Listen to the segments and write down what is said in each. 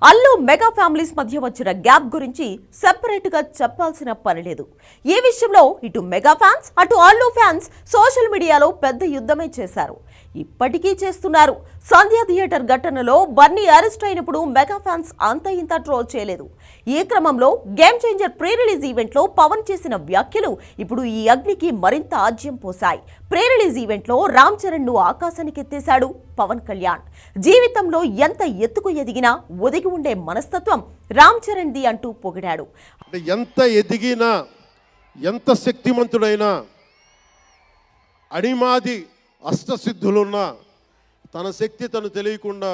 Allu mega families మధ్య వచ్చిన gap గురించి సెపరేట్ గా చెప్పాల్సిన పని లేదు. ఈ విషయంలో ఇటు మెగా ఫ్యాన్స్ అటు అల్లు ఫ్యాన్స్ సోషల్ మీడియాలో పెద్ద యుద్ధమే చేశారు, ఇప్పటికీ చేస్తున్నారు. సంధ్య థియేటర్ ఘటనలో బన్నీ అరెస్ట్ అయినప్పుడు మెగా ఫ్యాన్స్ అంత ఇంత ట్రోల్ చేయలేదు. ఈ క్రమంలో game changer pre release event లో పవన్ చేసిన వ్యాఖ్యలు ఇప్పుడు ఈ అగ్నికి మరింత ఆజ్యం పోశాయి. ప్రీ రిలీజ్ ఈవెంట్ లో రామ్ చరణ్ ను ఆకాశానికి ఎత్తేశాడు పవన్ కళ్యాణ్. జీవితంలో ఎంత ఎత్తుకు ఎదిగినా ఒదిగి ఉండే మనస్తత్వం రామ్ చరణ్ ది అంటూ పొగిడాడు. ఎంత ఎదిగినా ఎంత శక్తిమంతుడైనా అడిమాది అష్టసిద్ధులున్నా తన శక్తి తను తెలియకుండా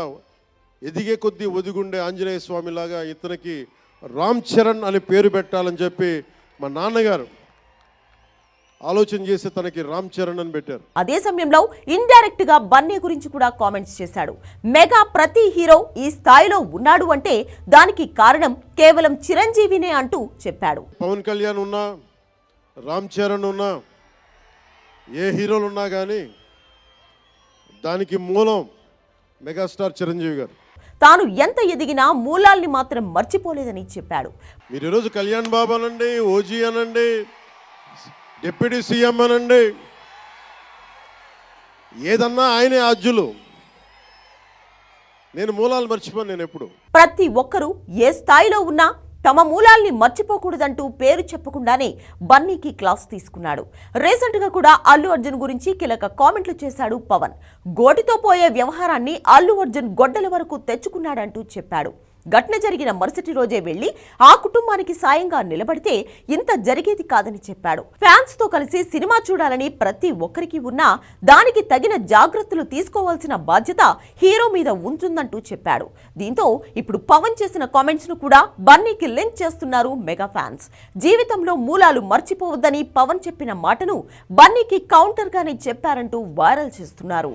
ఎదిగే కొద్దీ ఒదిగుండే ఆంజనేయ స్వామిలాగా ఇతనికి రామ్ చరణ్ అని పేరు పెట్టాలని చెప్పి మా నాన్నగారు ఆలోచన చేసి తనకి రామ్ చరణ్ అని పెట్టారు. అదే సమయంలో ఇండైరెక్ట్ గా బన్నీ గురించి కూడా కామెంట్స్ చేశాడు. మెగా ప్రతి హీరో ఈ స్థాయిలో ఉన్నాడు అంటే దానికి కారణం కేవలం చిరంజీవినే అంటూ చెప్పాడు. పవన్ కళ్యాణ్ ఉన్నా, రామ్ చరణ్ ఉన్నా, ఏ హీరోలు ఉన్నా కానీ దానికి మూలం మెగాస్టార్ చిరంజీవి గారు. తాను ఎంత ఎదిగినా మూలాల్ని మాత్రం మర్చిపోలేదని చెప్పాడు. మీరు ఈరోజు కళ్యాణ్ బాబు అనండి, ఓజీ అనండి, డిప్యూటీ సీఎం అనండి, ఏదన్నా ఆయనే ఆద్యులు. నేను మూలాలు మర్చిపోను. నేను ఎప్పుడు ప్రతి ఒక్కరూ ఏ స్థాయిలో ఉన్నా తమ మూలాల్ని మర్చిపోకూడదంటూ పేరు చెప్పకుండానే బన్నీకి క్లాస్ తీసుకున్నాడు. రీసెంట్ గా కూడా అల్లు అర్జున్ గురించి కీలక కామెంట్లు చేశాడు పవన్. గోటితో పోయే వ్యవహారాన్ని అల్లు అర్జున్ గొడ్డల వరకు తెచ్చుకున్నాడంటూ చెప్పాడు. ఘటన జరిగిన మరుసటి రోజే వెళ్లి ఆ కుటుంబానికి సాయంగా నిలబడితే ఇంత జరిగేది కాదని చెప్పాడు. ఫ్యాన్స్ తో కలిసి సినిమా చూడాలని ప్రతి ఒక్కరికి ఉన్నా దానికి తగిన జాగ్రత్తలు తీసుకోవాల్సిన బాధ్యత హీరో మీద ఉంటుందంటూ చెప్పాడు. దీంతో ఇప్పుడు పవన్ చేసిన కామెంట్స్ ను కూడా బన్నీకి లింక్ చేస్తున్నారు మెగా ఫ్యాన్స్. జీవితంలో మూలాలు మర్చిపోవద్దని పవన్ చెప్పిన మాటను బన్నీకి కౌంటర్ గానే చెప్పారంటూ వైరల్ చేస్తున్నారు.